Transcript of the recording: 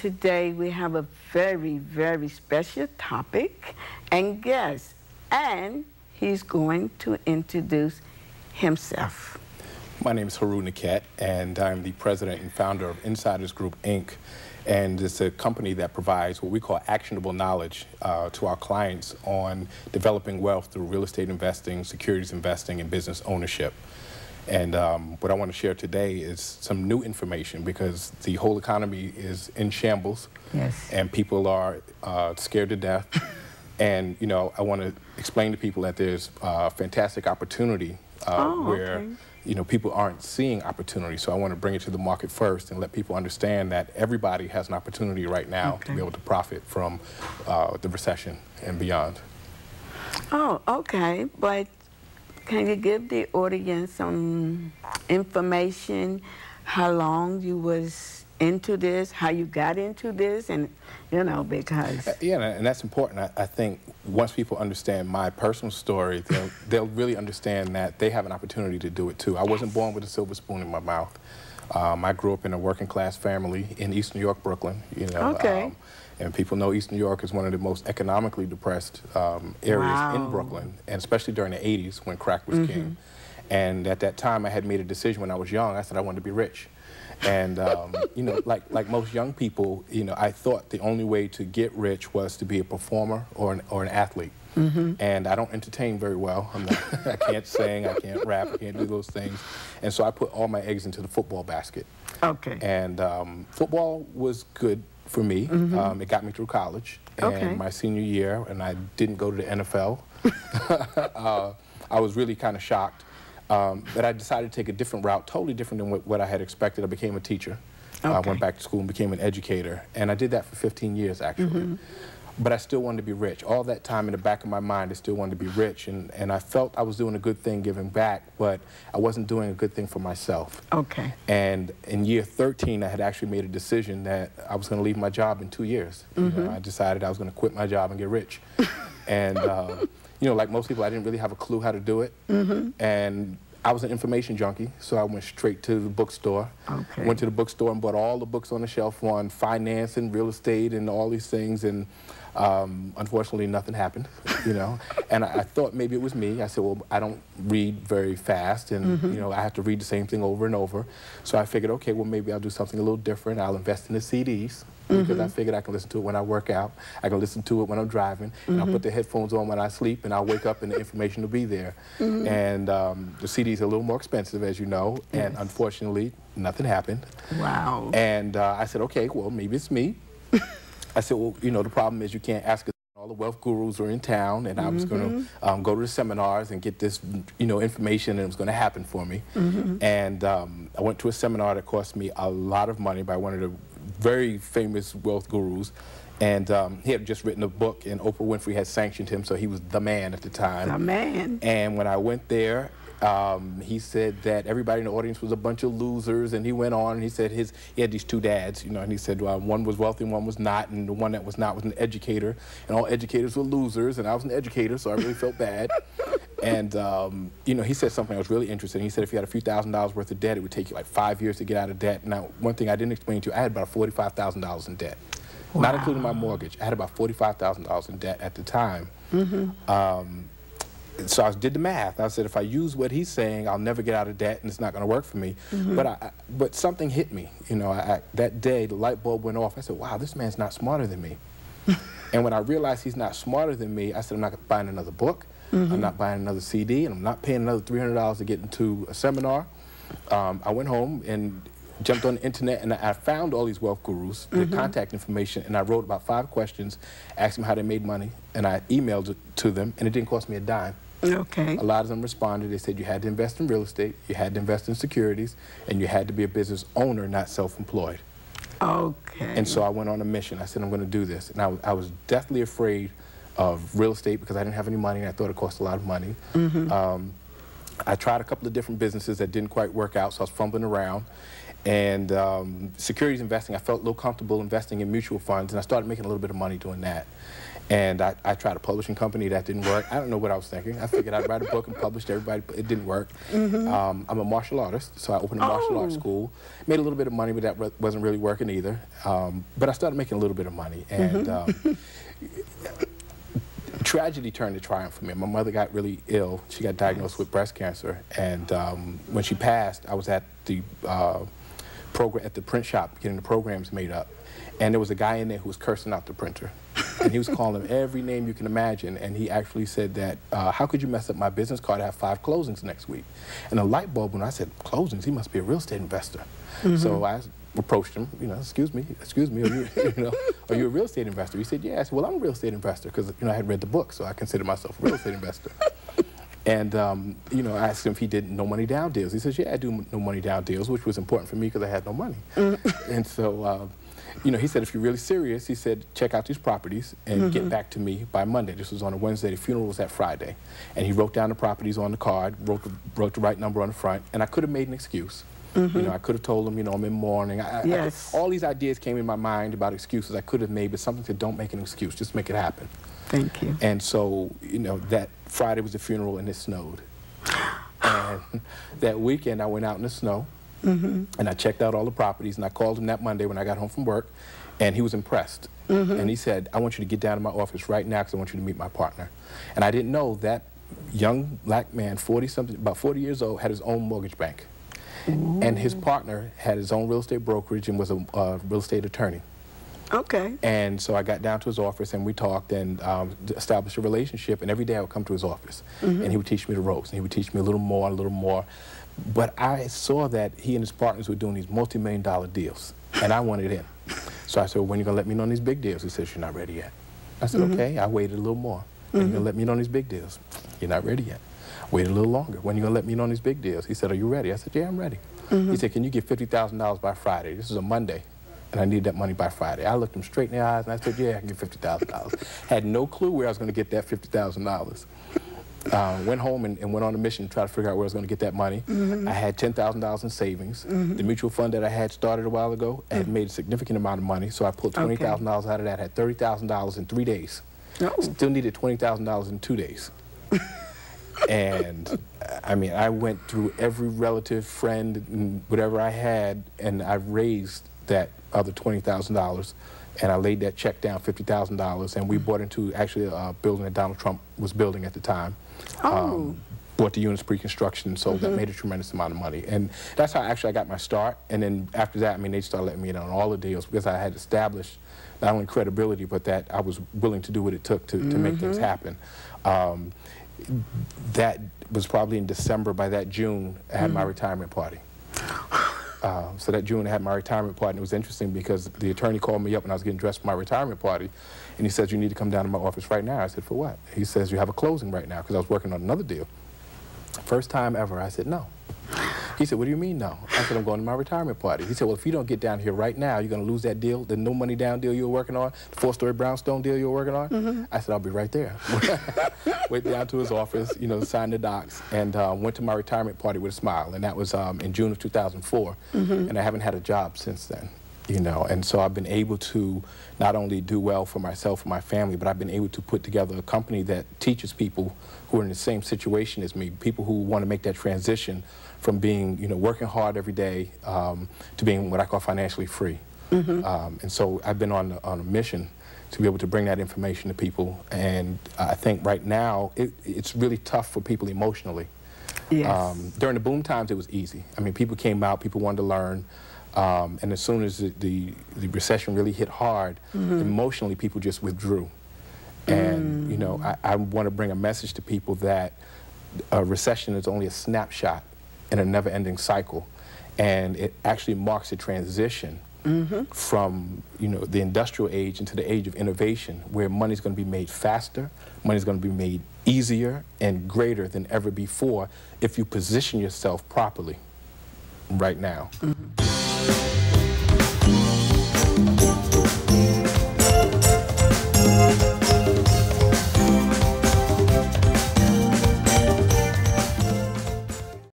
today we have a very, very special topic and guest, and he's going to introduce himself. My name is Heru Nekhet, and I'm the president and founder of Insiders Group, Inc. And it's a company that provides what we call actionable knowledge to our clients on developing wealth through real estate investing, securities investing, and business ownership. And what I want to share today is some new information because the whole economy is in shambles. Yes. And people are scared to death. And, you know, I want to explain to people that there's fantastic opportunity where, you know, people aren't seeing opportunity. So I want to bring it to the market first and let people understand that everybody has an opportunity right now to be able to profit from the recession and beyond. Oh, okay. But can you give the audience some information, how long you was into this, how you got into this, and, you know, because... Yeah, and that's important. I think once people understand my personal story, they'll really understand that they have an opportunity to do it too. I wasn't born with a silver spoon in my mouth. I grew up in a working class family in East New York, Brooklyn, you know. And people know East New York is one of the most economically depressed areas in Brooklyn, and especially during the 80s when crack was king. And at that time, I had made a decision when I was young. I said I wanted to be rich. And, you know, like most young people, you know, I thought the only way to get rich was to be a performer or an athlete. And I don't entertain very well. I can't sing, I can't rap, I can't do those things. And so I put all my eggs into the football basket. Okay. And football was good for me. It got me through college. And my senior year, and I didn't go to the NFL. I was really kind of shocked. But I decided to take a different route, totally different than what I had expected. I became a teacher. I went back to school and became an educator. And I did that for 15 years, actually. But I still wanted to be rich. All that time in the back of my mind, I still wanted to be rich. And I felt I was doing a good thing giving back, but I wasn't doing a good thing for myself. Okay. And in year 13, I had actually made a decision that I was going to leave my job in 2 years. You know, I decided I was going to quit my job and get rich. And, you know, like most people, I didn't really have a clue how to do it. And I was an information junkie, so I went straight to the bookstore. Went to the bookstore and bought all the books on the shelf on finance and real estate and all these things. And unfortunately, nothing happened, you know. And I thought maybe it was me. I said, well, I don't read very fast, and, you know, I have to read the same thing over and over. So I figured, okay, well, maybe I'll do something a little different. I'll invest in the CDs. Because I figured I can listen to it when I work out, I can listen to it when I'm driving, and I'll put the headphones on when I sleep, and I'll wake up and the information will be there. And the CDs are a little more expensive, as you know, and unfortunately, nothing happened. Wow. And I said, okay, well, maybe it's me. I said, well, you know, the problem is you can't ask us. All the wealth gurus are in town, and I was going to go to the seminars and get this, you know, information, and it was going to happen for me. And I went to a seminar that cost me a lot of money by one of the very famous wealth gurus, and he had just written a book, and Oprah Winfrey had sanctioned him, so he was the man at the time. The man. And when I went there, he said that everybody in the audience was a bunch of losers, and he went on and he said he had these two dads, you know, and he said one was wealthy and one was not, and the one that was not was an educator, and all educators were losers, and I was an educator, so I really felt bad. And, you know, he said something that was really interesting. He said if you had a few $1,000s worth of debt, it would take you like 5 years to get out of debt. Now, one thing I didn't explain to you, I had about $45,000 in debt, not including my mortgage. I had about $45,000 in debt at the time. So I did the math. I said, if I use what he's saying, I'll never get out of debt, and it's not going to work for me. But something hit me. You know, that day, the light bulb went off. I said, wow, this man's not smarter than me. And when I realized he's not smarter than me, I said, I'm not buying another book. I'm not buying another CD, and I'm not paying another $300 to get into a seminar. I went home and jumped on the internet, and I found all these wealth gurus, their contact information, and I wrote about 5 questions, asked them how they made money, and I emailed it to them, and it didn't cost me a dime. Okay. A lot of them responded. They said you had to invest in real estate, you had to invest in securities, and you had to be a business owner, not self-employed. Okay. And so I went on a mission. I said, I'm going to do this. And I was deathly afraid of real estate because I didn't have any money, and I thought it cost a lot of money. I tried a couple of different businesses that didn't quite work out, so I was fumbling around. And securities investing, I felt a little comfortable investing in mutual funds, and I started making a little bit of money doing that. And I tried a publishing company. That didn't work. I don't know what I was thinking. I figured I'd write a book and publish to everybody, but it didn't work. I'm a martial artist, so I opened a martial arts school. Made a little bit of money, but that wasn't really working either. But I started making a little bit of money. And tragedy turned to triumph for me. My mother got really ill. She got diagnosed with breast cancer. And when she passed, I was at the at the print shop getting the programs made up. And there was a guy in there who was cursing out the printer. And he was calling him every name you can imagine. And he actually said that, how could you mess up my business card? I have 5 closings next week. And a light bulb, when I said closings, he must be a real estate investor. So I approached him, you know, excuse me, are you, are you a real estate investor? He said, yeah. I said, well, I'm a real estate investor because, I had read the book, so I consider myself a real estate investor. And, I asked him if he did no money down deals. He says, yeah, I do no money down deals, which was important for me because I had no money. And so, he said, if you're really serious, he said, check out these properties and get back to me by Monday. This was on a Wednesday. The funeral was that Friday. And he wrote down the properties on the card, wrote the right number on the front, and I could have made an excuse. I could have told him, I'm in mourning. All these ideas came in my mind about excuses I could have made, but something said, don't make an excuse, just make it happen. Thank you. And so, that Friday was the funeral and it snowed. And that weekend I went out in the snow and I checked out all the properties, and I called him that Monday when I got home from work, and he was impressed. And he said, I want you to get down to my office right now because I want you to meet my partner. And I didn't know that young black man, 40-something, about 40 years old, had his own mortgage bank. And his partner had his own real estate brokerage and was a real estate attorney. Okay. And so I got down to his office and we talked and established a relationship, and every day I would come to his office and he would teach me the ropes, and he would teach me a little more. But I saw that he and his partners were doing these multi-million-dollar deals, and I wanted in. So I said, well, when are you going to let me know on these big deals? He said, you're not ready yet. I said, okay. I waited a little more. When are you going to let me know on these big deals? You're not ready yet. Waited a little longer. When are you going to let me know on these big deals? He said, are you ready? I said, yeah, I'm ready. He said, can you get $50,000 by Friday? This is a Monday, and I need that money by Friday. I looked him straight in the eyes, and I said, yeah, I can get $50,000. Had no clue where I was going to get that $50,000. Went home and went on a mission to try to figure out where I was going to get that money. I had $10,000 in savings. The mutual fund that I had started a while ago had made a significant amount of money, so I pulled $20,000 out of that, had $30,000 in 3 days. Still needed $20,000 in 2 days. And I mean, I went through every relative, friend, and whatever I had, and I raised that other $20,000, and I laid that check down, $50,000, and we bought into actually a building that Donald Trump was building at the time. Bought the units pre-construction, so that made a tremendous amount of money. And that's how actually I got my start. And then after that, I mean, they started letting me in on all the deals because I had established not only credibility, but that I was willing to do what it took to make things happen. That was probably in December. By that June, I had my retirement party. So that June, I had my retirement party. And it was interesting because the attorney called me up when I was getting dressed for my retirement party, and he says, you need to come down to my office right now. I said, for what? He says, you have a closing right now, because I was working on another deal. First time ever, I said, no. He said, what do you mean no? I said, I'm going to my retirement party. He said, well, if you don't get down here right now, you're going to lose that deal, the no money down deal you were working on, the 4-story brownstone deal you were working on. I said, I'll be right there. Went down to his office, signed the docs, and went to my retirement party with a smile. And that was in June of 2004. And I haven't had a job since then. And so I've been able to not only do well for myself and my family, but I've been able to put together a company that teaches people who are in the same situation as me, people who want to make that transition from being, working hard every day to being what I call financially free. And so I've been on a mission to be able to bring that information to people. And I think right now it's really tough for people emotionally. Yes. During the boom times, it was easy. I mean, people came out, people wanted to learn. And as soon as the recession really hit hard, emotionally people just withdrew. And, I want to bring a message to people that a recession is only a snapshot in a never-ending cycle. And it actually marks a transition from, the industrial age into the age of innovation, where money's going to be made faster, money's going to be made easier and greater than ever before if you position yourself properly right now.